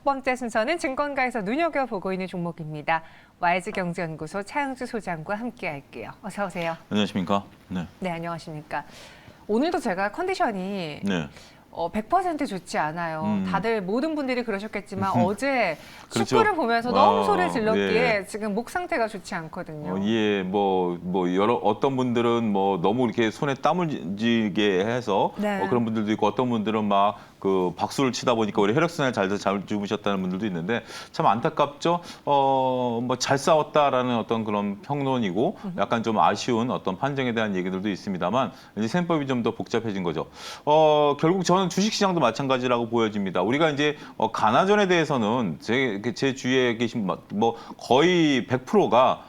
번째 순서는 증권가에서 눈여겨보고 있는 종목입니다. YG경제연구소 차영주 소장과 함께할게요. 어서 오세요. 안녕하십니까? 네. 네, 안녕하십니까. 오늘도 제가 컨디션이 네. 100% 좋지 않아요. 다들 모든 분들이 그러셨겠지만 어제 그렇죠. 축구를 보면서 너무 소리를 질렀기에 예. 지금 목 상태가 좋지 않거든요. 예, 어떤 분들은 너무 이렇게 손에 땀을 쥐게 해서 네. 그런 분들도 있고 어떤 분들은 막 그 박수를 치다 보니까 우리 혈액순환이 잘 주무셨다는 분들도 있는데 참 안타깝죠. 잘 싸웠다라는 어떤 그런 평론이고 약간 좀 아쉬운 어떤 판정에 대한 얘기들도 있습니다만 이제 셈법이 좀 더 복잡해진 거죠. 결국 저는 주식시장도 마찬가지라고 보여집니다. 우리가 이제 가나전에 대해서는 제 주위에 계신 거의 100%가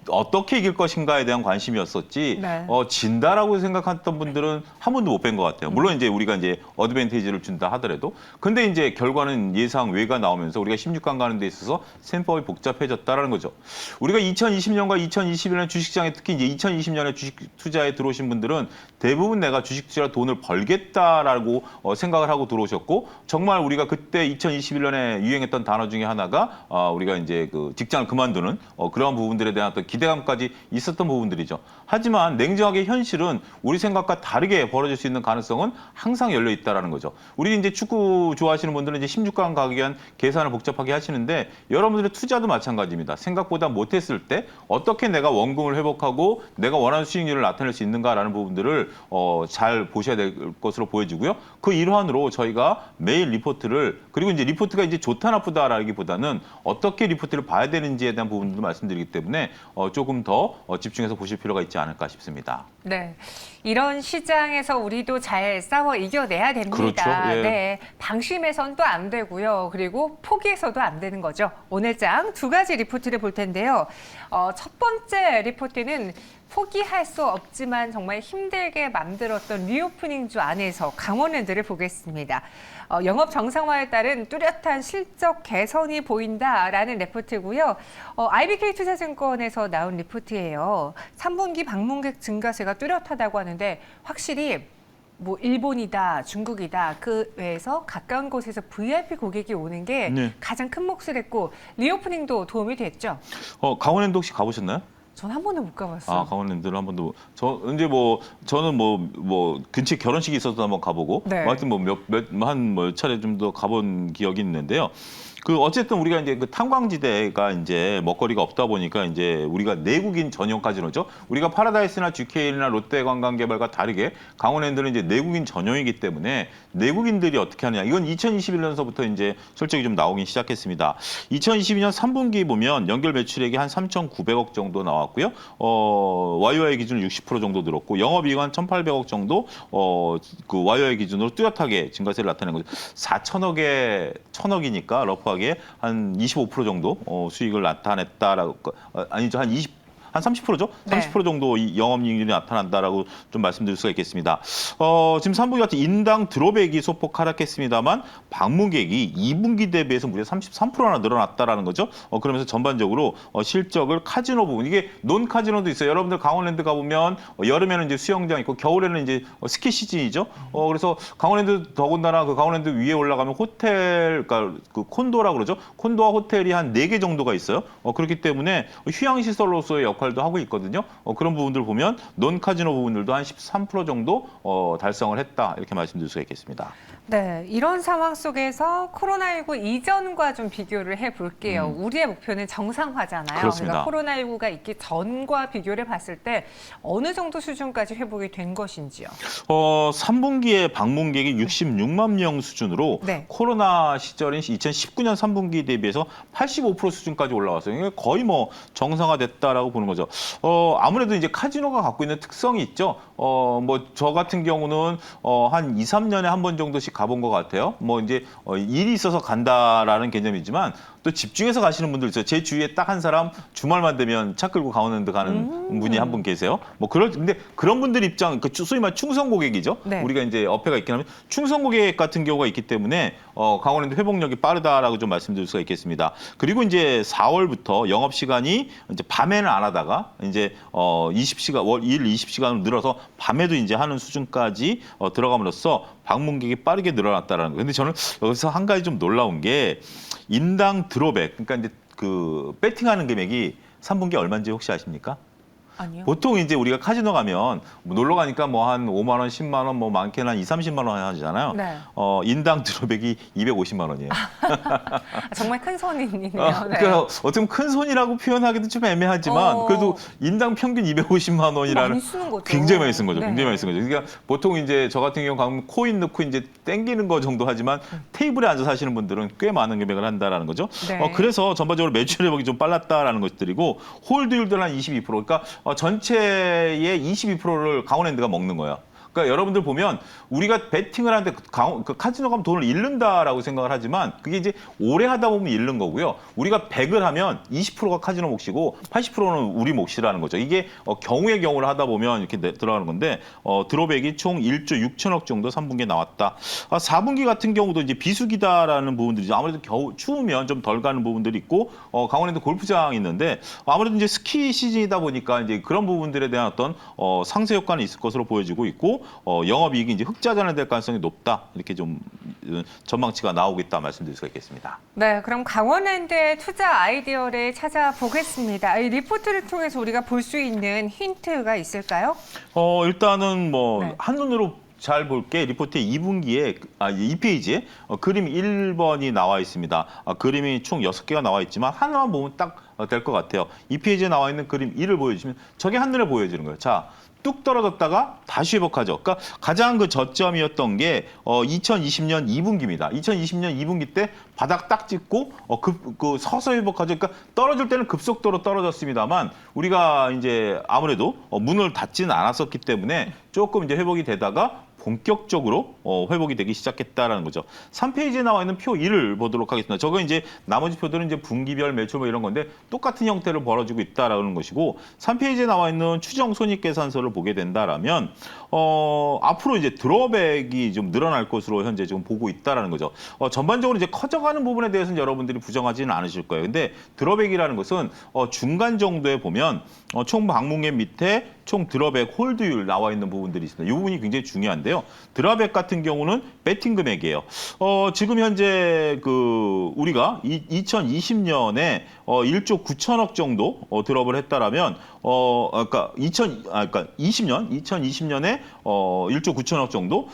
어떻게 이길 것인가에 대한 관심이었었지, 네. 진다라고 생각했던 분들은 한 번도 못 뵌 것 같아요. 물론 이제 우리가 이제 어드밴티지를 준다 하더라도. 근데 이제 결과는 예상 외가 나오면서 우리가 16강 가는 데 있어서 셈법이 복잡해졌다라는 거죠. 우리가 2020년과 2021년 주식시장에 특히 이제 2020년에 주식 투자에 들어오신 분들은 대부분 내가 주식 투자로 돈을 벌겠다라고 생각을 하고 들어오셨고, 정말 우리가 그때 2021년에 유행했던 단어 중에 하나가 우리가 이제 그 직장을 그만두는 그러한 부분들에 대한 어떤 기대감까지 있었던 부분들이죠. 하지만 냉정하게 현실은 우리 생각과 다르게 벌어질 수 있는 가능성은 항상 열려 있다라는 거죠. 우리 이제 축구 좋아하시는 분들은 이제 16강 가기 위한 계산을 복잡하게 하시는데 여러분들의 투자도 마찬가지입니다. 생각보다 못했을 때 어떻게 내가 원금을 회복하고 내가 원하는 수익률을 나타낼 수 있는가라는 부분들을 잘 보셔야 될 것으로 보여지고요. 그 일환으로 저희가 매일 리포트를 그리고 이제 리포트가 이제 좋다 나쁘다라기보다는 어떻게 리포트를 봐야 되는지에 대한 부분도 말씀드리기 때문에 조금 더 집중해서 보실 필요가 있지 않을까 싶습니다. 네, 이런 시장에서 우리도 잘 싸워 이겨내야 됩니다. 그렇죠. 예. 네, 방심해서는 또 안 되고요. 그리고 포기해서도 안 되는 거죠. 오늘 장 두 가지 리포트를 볼 텐데요. 첫 번째 리포트는 포기할 수 없지만 정말 힘들게 만들었던 리오프닝주 안에서 강원랜드를 보겠습니다. 영업 정상화에 따른 뚜렷한 실적 개선이 보인다라는 리포트고요. IBK투자증권에서 나온 리포트예요. 3분기 방문객 증가세가 뚜렷하다고 하는데 확실히 일본이다, 중국이다, 그 외에서 가까운 곳에서 VIP 고객이 오는 게 네. 가장 큰 몫을 했고 리오프닝도 도움이 됐죠. 강원랜드 혹시 가보셨나요? 전 한 번도 못 가봤어요. 강원랜드를 한 번도 저는 근처에 결혼식이 있어서 한번 가보고 네. 하여튼 몇 차례 좀 더 가본 기억이 있는데요. 어쨌든 우리가 이제 그 탄광지대가 이제 먹거리가 없다 보니까 이제 우리가 내국인 전용 카지노죠. 우리가 파라다이스나 GKL이나 롯데관광개발과 다르게 강원랜드는 이제 내국인 전용이기 때문에 내국인들이 어떻게 하느냐. 이건 2021년서부터 이제 실적이 좀 나오긴 시작했습니다. 2022년 3분기 보면 연결 매출액이 한 3,900억 정도 나왔고요. YOY 기준으로 60% 정도 늘었고 영업이익은 한 1,800억 정도 그 YOY 기준으로 뚜렷하게 증가세를 나타낸 거죠. 4천억에 1,000억이니까 러프하게 한 25% 정도 수익을 나타냈다라고 아니죠. 한 30%죠? 네. 30% 정도 이 영업이익률이 나타난다라고 좀 말씀드릴 수가 있겠습니다. 지금 3분기 같은 인당 드롭액이 소폭 하락했습니다만 방문객이 2분기 대비해서 무려 33%나 늘어났다라는 거죠. 그러면서 전반적으로 실적을 카지노 부분 이게 논 카지노도 있어요. 여러분들 강원랜드 가보면 여름에는 이제 수영장 있고 겨울에는 이제 스키 시즌이죠. 그래서 강원랜드 더군다나 그 강원랜드 위에 올라가면 호텔, 그러니까 그 콘도라 그러죠. 콘도와 호텔이 한 4개 정도가 있어요. 그렇기 때문에 휴양 시설로서의 역할도 하고 있거든요. 그런 부분들 보면 논 카지노 부분들도 한 13% 정도 달성을 했다 이렇게 말씀드릴 수가 있겠습니다. 네, 이런 상황 속에서 코로나19 이전과 좀 비교를 해볼게요. 우리의 목표는 정상화잖아요. 그렇습니다. 그러니까 코로나19가 있기 전과 비교를 봤을 때 어느 정도 수준까지 회복이 된 것인지요? 3분기에 방문객이 66만 명 수준으로 네. 코로나 시절인 2019년 3분기 대비해서 85% 수준까지 올라왔어요. 이게 거의 정상화됐다라고 보는 거죠. 아무래도 이제 카지노가 갖고 있는 특성이 있죠. 저 같은 경우는 한 2, 3년에 한 번 정도씩 가본 것 같아요. 이제 일이 있어서 간다라는 개념이지만 또 집중해서 가시는 분들 있어요. 제 주위에 딱 한 사람 주말만 되면 차 끌고 강원랜드 가는 분이 한 분 계세요. 근데 그런 분들 입장, 소위 말 충성 고객이죠. 네. 우리가 이제 어폐가 있긴 하면 충성 고객 같은 경우가 있기 때문에 강원랜드 회복력이 빠르다라고 좀 말씀드릴 수가 있겠습니다. 그리고 이제 4월부터 영업 시간이 이제 밤에는 안 하다가 이제 20시간, 일 20시간으로 늘어서 밤에도 이제 하는 수준까지 들어감으로써 방문객이 빠르게 늘어났다라는 거예요. 근데 저는 여기서 한 가지 좀 놀라운 게 인당 드롭백, 그러니까 이제 그 배팅하는 금액이 3분기 얼마인지 혹시 아십니까? 아니요. 보통 이제 우리가 카지노 가면 뭐 놀러 가니까 뭐 한 5만 원, 10만 원, 뭐 많게는 한 2, 30만 원 하잖아요. 네. 인당 드롭백이 250만 원이에요. 정말 큰 손이네요. 네. 그러니까 어떻게 보면 큰 손이라고 표현하기도 좀 애매하지만 그래도 인당 평균 250만 원이라는 많이 쓰는 거죠. 굉장히 많이 쓴 거죠. 네. 굉장히 많이 쓴 거죠. 그러니까 보통 이제 저 같은 경우 가면 코인 넣고 이제 땡기는 거 정도 하지만 테이블에 앉아서 하시는 분들은 꽤 많은 금액을 한다라는 거죠. 네. 그래서 전반적으로 매출 회복이 좀 빨랐다라는 것들이고 홀드율도 한 22%. 그러니까 전체의 22%를 강원랜드가 먹는 거예요. 그러니까 여러분들 보면 우리가 베팅을 하는데 그 카지노 가면 돈을 잃는다라고 생각을 하지만 그게 이제 오래 하다 보면 잃는 거고요. 우리가 100을 하면 20%가 카지노 몫이고 80%는 우리 몫이라는 거죠. 이게 경우의 경우를 하다 보면 이렇게 들어가는 건데 드롭백이 총 1조 6천억 정도 3분기에 나왔다. 4분기 같은 경우도 이제 비수기다라는 부분들이죠. 아무래도 겨우 추우면 좀 덜 가는 부분들이 있고 강원에도 골프장이 있는데 아무래도 이제 스키 시즌이다 보니까 이제 그런 부분들에 대한 어떤 상쇄 효과는 있을 것으로 보여지고 있고 영업이익이 이제 흑자전환 될 가능성이 높다 이렇게 좀 전망치가 나오고 있다 말씀드릴 수가 있겠습니다. 네, 그럼 강원랜드의 투자 아이디어를 찾아보겠습니다. 이 리포트를 통해서 우리가 볼 수 있는 힌트가 있을까요? 일단은 뭐 네. 한눈으로 잘 볼게 리포트의 2분기에 2페이지에 그림 1번이 나와 있습니다. 그림이 총 6개가 나와 있지만 하나만 보면 딱 될 것 같아요. 2페이지에 나와 있는 그림 1을 보여주시면 저게 한눈에 보여지는 거예요. 자, 뚝 떨어졌다가 다시 회복하죠. 그러니까 가장 그 저점이었던 게 2020년 2분기입니다. 2020년 2분기 때 바닥 딱 찍고 서서히 회복하죠. 그러니까 떨어질 때는 급속도로 떨어졌습니다만 우리가 이제 아무래도 문을 닫지는 않았었기 때문에 조금 이제 회복이 되다가 본격적으로 회복이 되기 시작했다라는 거죠. 3페이지에 나와 있는 표 1을 보도록 하겠습니다. 저거 이제 나머지 표들은 이제 분기별 매출 뭐 이런 건데 똑같은 형태를 벌어지고 있다라는 것이고 3페이지에 나와 있는 추정 손익계산서를 보게 된다라면 앞으로 이제 드롭백이 좀 늘어날 것으로 현재 지금 보고 있다라는 거죠. 전반적으로 이제 커져가는 부분에 대해서는 여러분들이 부정하지는 않으실 거예요. 근데 드롭백이라는 것은 중간 정도에 보면 총 방문객 밑에 총 드롭백 홀드율 나와 있는 부분들이 있습니다. 이 부분이 굉장히 중요한데요. 드롭백 같은 경우는 배팅 금액이에요. 지금 현재 우리가 2020년에 1조 9천억 정도 드롭을 했다라면 그러니까 2020년에 1조 9천억 정도,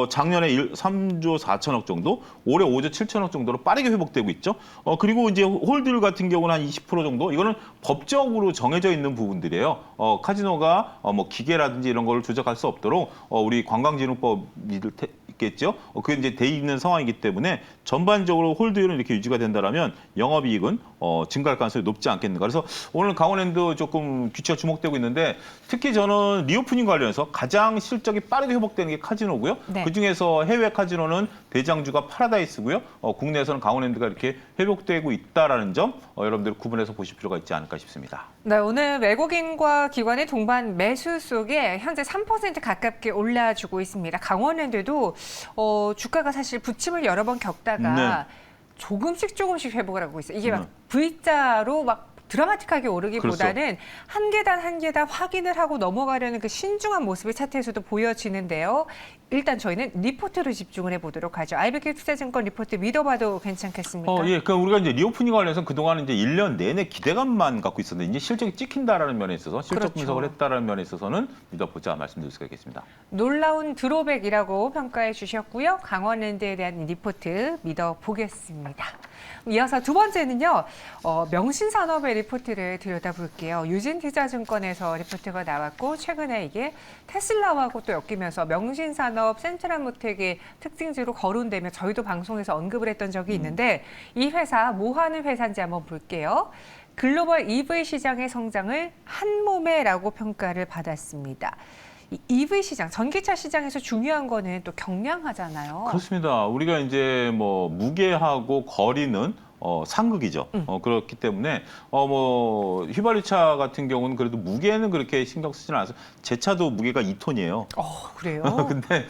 작년에 3조 4천억 정도, 올해 5조 7천억 정도로 빠르게 회복되고 있죠. 그리고 이제 홀드율 같은 경우는 한 20% 정도, 이거는 법적으로 정해져 있는 부분들이에요. 카지노가 뭐 기계라든지 이런 걸 조작할 수 없도록 우리 관광진흥법이 있겠죠. 그게 이제 돼 있는 상황이기 때문에 전반적으로 홀드율은 이렇게 유지가 된다라면 영업이익은 증가할 가능성이 높지 않겠는가. 그래서 오늘 강원랜드 조금 규치가 주목되고 있는데 특히 저는 리오프닝 관련해서 가장 실적이 빠르게 회복되는 게 카지노고요. 네. 그중에서 해외 카지노는 대장주가 파라다이스고요. 국내에서는 강원랜드가 이렇게 회복되고 있다라는 점 여러분들 구분해서 보실 필요가 있지 않을까 싶습니다. 네, 오늘 외국인과 기관의 동반 매수 속에 현재 3% 가깝게 올라주고 있습니다. 강원랜드도 주가가 사실 부침을 여러 번 겪다가 네. 조금씩 회복을 하고 있어요. 이게 막 V자로 막 드라마틱하게 오르기보다는 한 계단 한 계단 확인을 하고 넘어가려는 그 신중한 모습이 차트에서도 보여지는데요. 일단 저희는 리포트로 집중을 해보도록 하죠. IBK 투자증권 리포트 믿어봐도 괜찮겠습니까? 예, 그러니까 우리가 이제 리오프닝 관련해서 그동안 이제 1년 내내 기대감만 갖고 있었는데 이제 실적이 찍힌다라는 면에 있어서 실적 그렇죠. 분석을 했다라는 면에 있어서는 믿어보자 말씀드릴 수가 있겠습니다. 놀라운 드롭백이라고 평가해 주셨고요. 강원랜드에 대한 리포트 믿어보겠습니다. 이어서 두 번째는요. 명신산업의 리포트를 들여다볼게요. 유진투자증권에서 리포트가 나왔고 최근에 이게 테슬라하고 또 엮이면서 명신산업 센트럴모텍의 특징지로 거론되며 저희도 방송에서 언급을 했던 적이 있는데 이 회사 뭐 하는 회사인지 한번 볼게요. 글로벌 EV 시장의 성장을 한 몸에라고 평가를 받았습니다. 이 EV 시장, 전기차 시장에서 중요한 거는 또 경량하잖아요. 그렇습니다. 우리가 이제 뭐 무게하고 거리는 상극이죠. 그렇기 때문에 뭐 휘발유차 같은 경우는 그래도 무게는 그렇게 신경 쓰지는 않아서 제 차도 무게가 2톤이에요. 그래요? 근데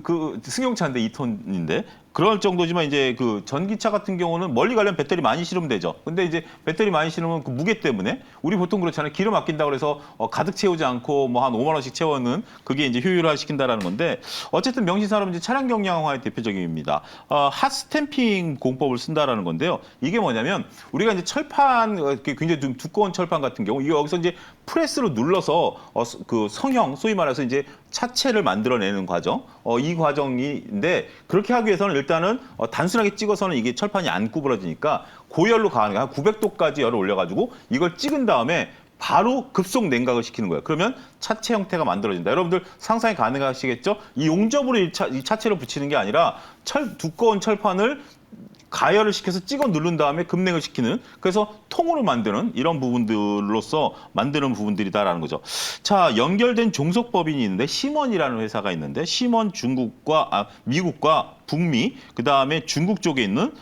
그 승용차인데 2톤인데 그럴 정도지만 이제 그 전기차 같은 경우는 멀리 가려면 배터리 많이 실으면 되죠. 근데 이제 배터리 많이 실으면 그 무게 때문에 우리 보통 그렇잖아요. 기름 아낀다고 해서 가득 채우지 않고 뭐 한 5만 원씩 채워는 그게 이제 효율화 시킨다라는 건데 어쨌든 명신산업은 이제 차량 경량화의 대표적입니다. 핫 스탬핑 공법을 쓴다라는 건데요. 이게 뭐냐면 우리가 이제 철판 굉장히 좀 두꺼운 철판 같은 경우 이거 여기서 이제 프레스로 눌러서 그 성형 소위 말해서 이제 차체를 만들어내는 과정, 이 과정인데 그렇게 하기 위해서는 일단은 단순하게 찍어서는 이게 철판이 안 구부러지니까 고열로 가능한 한 900도까지 열을 올려가지고 이걸 찍은 다음에 바로 급속 냉각을 시키는 거예요. 그러면 차체 형태가 만들어진다. 여러분들 상상이 가능하시겠죠? 이 용접으로 이 차체를 붙이는 게 아니라 두꺼운 철판을 가열을 시켜서 찍어 누른 다음에 급냉을 시키는 그래서 통으로 만드는 이런 부분들로서 만드는 부분들이다라는 거죠. 자, 연결된 종속법인이 있는데 시먼이라는 회사가 있는데 시먼 미국과 북미 그다음에 중국 쪽에 있는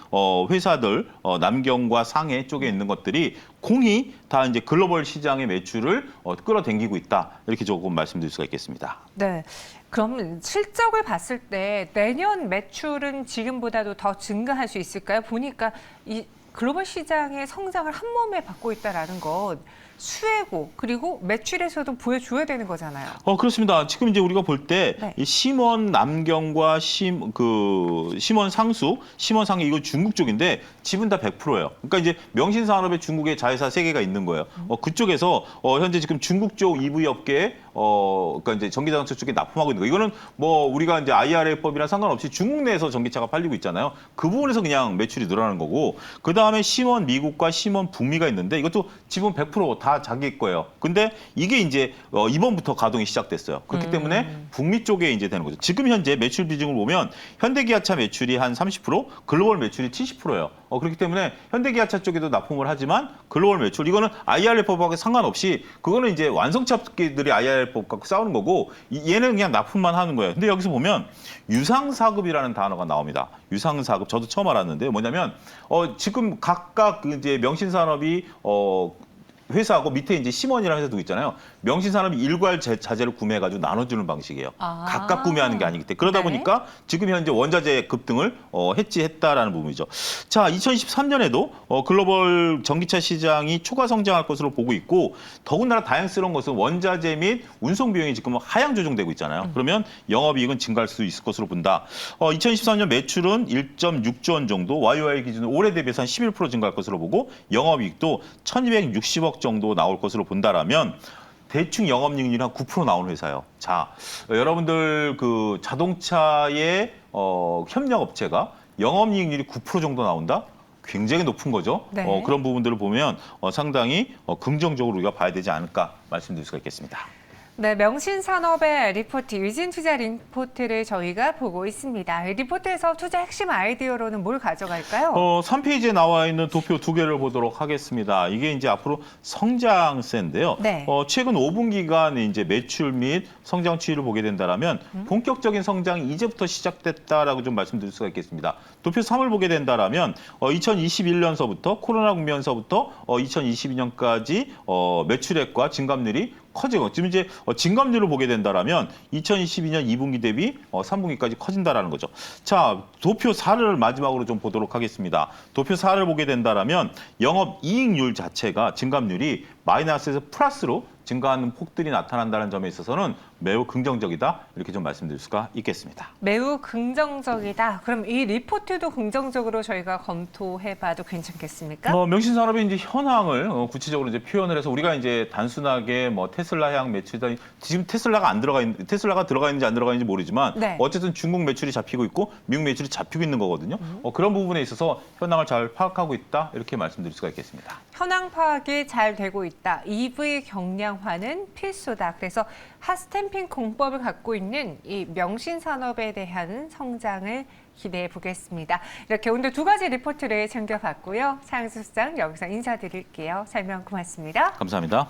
회사들 남경과 상해 쪽에 있는 것들이 공히 다 이제 글로벌 시장의 매출을 끌어당기고 있다. 이렇게 조금 말씀드릴 수가 있겠습니다. 네. 그럼 실적을 봤을 때 내년 매출은 지금보다도 더 증가할 수 있을까요? 보니까 이 글로벌 시장의 성장을 한 몸에 받고 있다라는 건 수혜고 그리고 매출에서도 보여줘야 되는 거잖아요. 그렇습니다. 지금 이제 우리가 볼 때 네. 이 심원 남경과 심원 상수, 심원 상해 이거 중국 쪽인데 지분 다 100%예요. 그러니까 이제 명신산업에 중국의 자회사 3개가 있는 거예요. 그쪽에서 현재 지금 중국 쪽 EV 업계에 그러니까 이제 전기자동차 쪽에 납품하고 있는 거. 이거는 뭐 우리가 이제 IRA법이랑 상관없이 중국 내에서 전기차가 팔리고 있잖아요. 그 부분에서 그냥 매출이 늘어나는 거고. 그 다음에 심원 미국과 심원 북미가 있는데 이것도 지분 100% 다 자기 거예요. 근데 이게 이제 이번부터 가동이 시작됐어요. 그렇기 때문에 북미 쪽에 이제 되는 거죠. 지금 현재 매출 비중을 보면 현대기아차 매출이 한 30%, 글로벌 매출이 70%예요. 그렇기 때문에 현대기아차 쪽에도 납품을 하지만 글로벌 매출 이거는 IRA법하고 상관없이 그거는 이제 완성차 업계들이 IRA법 갖고 싸우는 거고 얘는 그냥 납품만 하는 거예요. 근데 여기서 보면 유상사급이라는 단어가 나옵니다. 유상사급 저도 처음 알았는데요. 뭐냐면 지금 각각 이제 명신산업이 회사하고 밑에 이제 심원이라는 회사도 있잖아요. 명신산업이 일괄 자재를 구매해가지고 나눠주는 방식이에요. 각각 구매하는 게 아니기 때문에. 그러다 네. 보니까 지금 현재 원자재 급등을 해지했다라는 부분이죠. 자, 2023년에도 글로벌 전기차 시장이 초과 성장할 것으로 보고 있고 더군다나 다행스러운 것은 원자재 및 운송 비용이 지금 하향 조정되고 있잖아요. 그러면 영업이익은 증가할 수 있을 것으로 본다. 2023년 매출은 1.6조 원 정도, YOY 기준으로 올해 대비해서 한 11% 증가할 것으로 보고 영업이익도 1,260억 정도 나올 것으로 본다라면 대충 영업이익률이 한 9% 나오는 회사예요. 자, 여러분들 그 자동차의 협력업체가 영업이익률이 9% 정도 나온다? 굉장히 높은 거죠. 네. 그런 부분들을 보면 상당히 긍정적으로 우리가 봐야 되지 않을까 말씀드릴 수가 있겠습니다. 네, 명신산업의 리포트, 유진투자 리포트를 저희가 보고 있습니다. 이 리포트에서 투자 핵심 아이디어로는 뭘 가져갈까요? 3페이지에 나와 있는 도표 2개를 보도록 하겠습니다. 이게 이제 앞으로 성장세인데요. 네. 최근 5분기간 이제 매출 및 성장 추이를 보게 된다라면 본격적인 성장이 이제부터 시작됐다라고 좀 말씀드릴 수가 있겠습니다. 도표 3을 보게 된다라면 2021년서부터 코로나 국면서부터 2022년까지 매출액과 증감률이 커지고 지금 이제 증감률을 보게 된다라면 2022년 2분기 대비 3분기까지 커진다라는 거죠. 자, 도표 4를 마지막으로 좀 보도록 하겠습니다. 도표 4를 보게 된다라면 영업 이익률 자체가 증감률이 마이너스에서 플러스로 증가하는 폭들이 나타난다는 점에 있어서는 매우 긍정적이다. 이렇게 좀 말씀드릴 수가 있겠습니다. 매우 긍정적이다. 그럼 이 리포트도 긍정적으로 저희가 검토해봐도 괜찮겠습니까? 명신산업의 이제 현황을 구체적으로 이제 표현을 해서 우리가 이제 단순하게 뭐 테슬라향 매출이다. 지금 테슬라가 들어가 있는지 안 들어가 있는지 모르지만 네. 어쨌든 중국 매출이 잡히고 있고 미국 매출이 잡히고 있는 거거든요. 그런 부분에 있어서 현황을 잘 파악하고 있다. 이렇게 말씀드릴 수가 있겠습니다. 현황 파악이 잘 되고 있다. EV 경량화는 필수다. 그래서 핫스탬핑 공법을 갖고 있는 이 명신산업에 대한 성장을 기대해 보겠습니다. 이렇게 오늘 2가지 리포트를 챙겨봤고요. 차영수 수장 여기서 인사드릴게요. 설명 고맙습니다. 감사합니다.